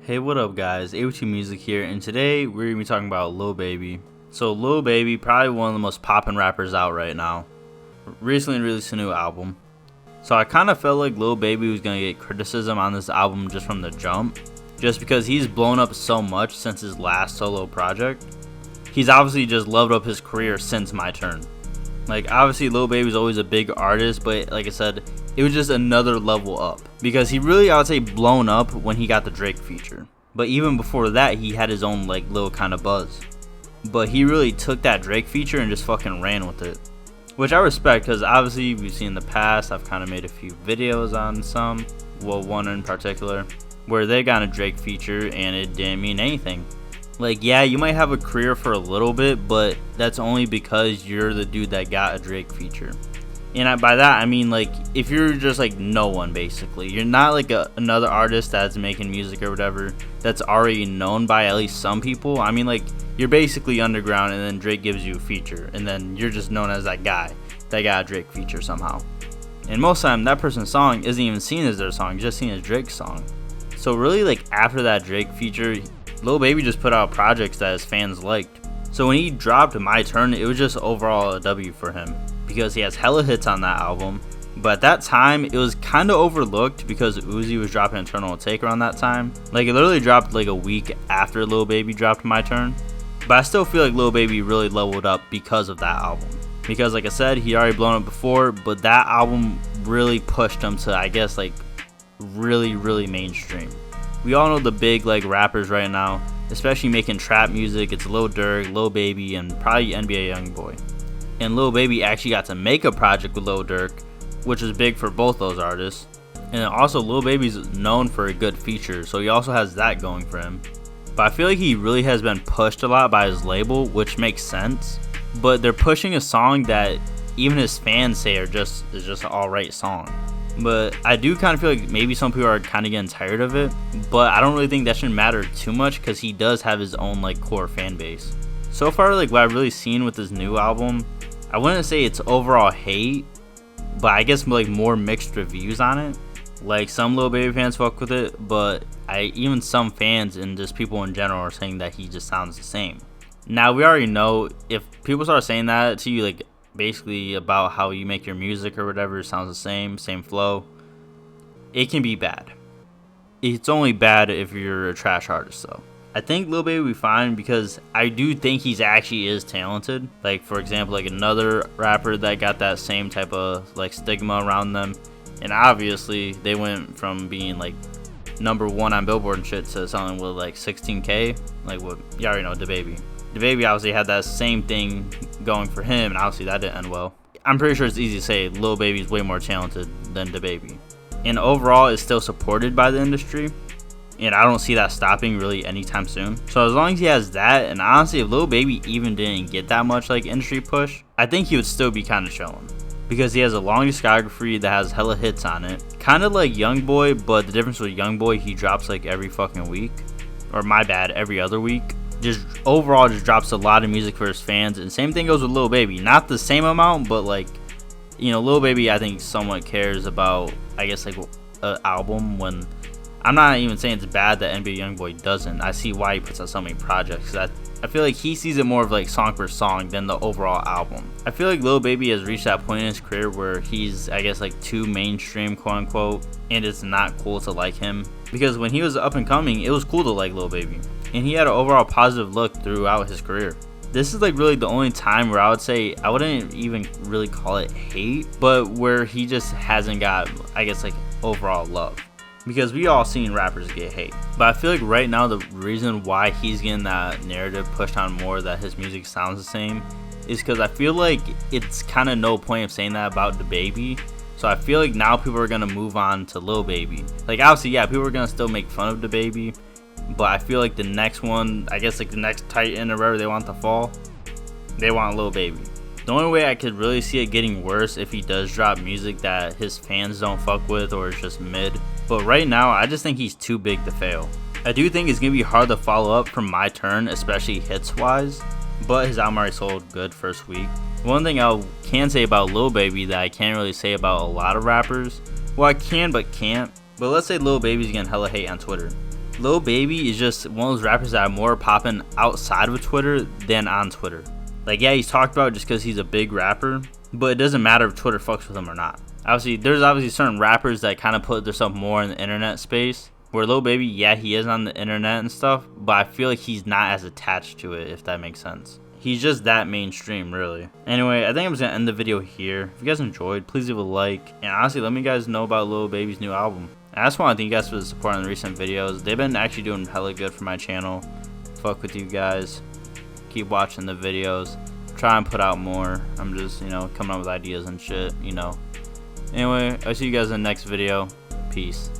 Hey, what up guys, AWT Music here, and today we're going to be talking about Lil Baby. So Lil Baby, probably one of the most poppin' rappers out right now, recently released a new album. So I kind of felt like Lil Baby was going to get criticism on this album just from the jump, just because he's blown up so much since his last solo project. He's obviously just leveled up his career since My Turn. Like, obviously Lil Baby's always a big artist, but like I said, it was just another level up. Because he really, I would say, blown up when he got the Drake feature. But even before that, he had his own like little kind of buzz. But he really took that Drake feature and just fucking ran with it. Which I respect, because obviously we've seen in the past, I've kind of made a few videos on some, well, one in particular, where they got a Drake feature and it didn't mean anything. Like, yeah, you might have a career for a little bit, but that's only because you're the dude that got a Drake feature. And by that, I mean, like, if you're just, like, no one, basically. You're not, like, another artist that's making music or whatever that's already known by at least some people. I mean, like, you're basically underground, and then Drake gives you a feature. And then you're just known as that guy that got a Drake feature somehow. And most of the time, that person's song isn't even seen as their song. You're just seen as Drake's song. So really, like, after that Drake feature, Lil Baby just put out projects that his fans liked. So when he dropped My Turn, it was just overall a W for him, because he has hella hits on that album. But at that time, it was kind of overlooked because Uzi was dropping Internal Take around that time. Like, it literally dropped like a week after Lil Baby dropped My Turn. But I still feel like Lil Baby really leveled up because of that album. Because like I said, he already blown up before, but that album really pushed him to, I guess, like really mainstream. We all know the big like rappers right now, especially making trap music. It's Lil Durk, Lil Baby, and probably NBA Youngboy. And Lil Baby actually got to make a project with Lil Durk, which is big for both those artists. And also Lil Baby's known for a good feature, so he also has that going for him. But I feel like he really has been pushed a lot by his label, which makes sense. But they're pushing a song that even his fans say is just an alright song. But I do kind of feel like maybe some people are kind of getting tired of it. But I don't really think that should matter too much, because he does have his own like core fan base. So far, like what I've really seen with his new album, I wouldn't say it's overall hate, but I guess like more mixed reviews on it. Like, some Lil Baby fans fuck with it, but even some fans and just people in general are saying that he just sounds the same. Now, we already know if people start saying that to you, like basically about how you make your music or whatever sounds the same flow, it can be bad. It's only bad if you're a trash artist though. I think Lil Baby will be fine, because I do think he's actually is talented. Like, for example, like another rapper that got that same type of like stigma around them, and obviously they went from being like #1 on Billboard and shit to something with like 16K, like what you already know, Dababy. Dababy obviously had that same thing going for him, and obviously that didn't end well. I'm pretty sure it's easy to say Lil Baby's way more talented than Dababy, and overall is still supported by the industry. And I don't see that stopping really anytime soon. So as long as he has that, and honestly, if Lil Baby even didn't get that much like industry push, I think he would still be kind of chilling, because he has a long discography that has hella hits on it. Kind of like Youngboy, but the difference with Youngboy, he drops like every fucking week, or my bad, every other week. Just overall just drops a lot of music for his fans. And same thing goes with Lil Baby. Not the same amount, but like, you know, Lil Baby I think somewhat cares about, I guess, like an album. When I'm not even saying it's bad that NBA Youngboy doesn't. I see why he puts out so many projects. I feel like he sees it more of like song for song than the overall album. I feel like Lil Baby has reached that point in his career where he's, I guess, like too mainstream, quote unquote, and it's not cool to like him. Because when he was up and coming, it was cool to like Lil Baby, and he had an overall positive look throughout his career. This is like really the only time where I would say, I wouldn't even really call it hate, but where he just hasn't got, I guess, like overall love. Because we all seen rappers get hate. But I feel like right now the reason why he's getting that narrative pushed on more that his music sounds the same is because I feel like it's kind of no point of saying that about Dababy. So I feel like now people are going to move on to Lil Baby. Like, obviously, yeah, people are going to still make fun of Dababy, but I feel like the next one, I guess like the next Titan or wherever they want to fall, they want Lil Baby. The only way I could really see it getting worse if he does drop music that his fans don't fuck with or is just mid. But right now, I just think he's too big to fail. I do think it's going to be hard to follow up from My Turn, especially hits wise, but his album already sold good first week. One thing I can say about Lil Baby that I can't really say about a lot of rappers, well, I can but can't, but let's say Lil Baby's getting hella hate on Twitter. Lil Baby is just one of those rappers that are more popping outside of Twitter than on Twitter. Like, yeah, he's talked about just because he's a big rapper, but it doesn't matter if Twitter fucks with him or not. Obviously, there's obviously certain rappers that kind of put themselves more in the internet space, where Lil Baby, yeah, he is on the internet and stuff, but I feel like he's not as attached to it, if that makes sense. He's just that mainstream, really. Anyway, I think I'm just gonna end the video here. If you guys enjoyed, please leave a like, and honestly, let me guys know about Lil Baby's new album. And I just want to thank you guys for the support on the recent videos. They've been actually doing hella good for my channel. Fuck with you guys. Keep watching the videos. Try and put out more. I'm just, coming up with ideas and shit, Anyway, I'll see you guys in the next video. Peace.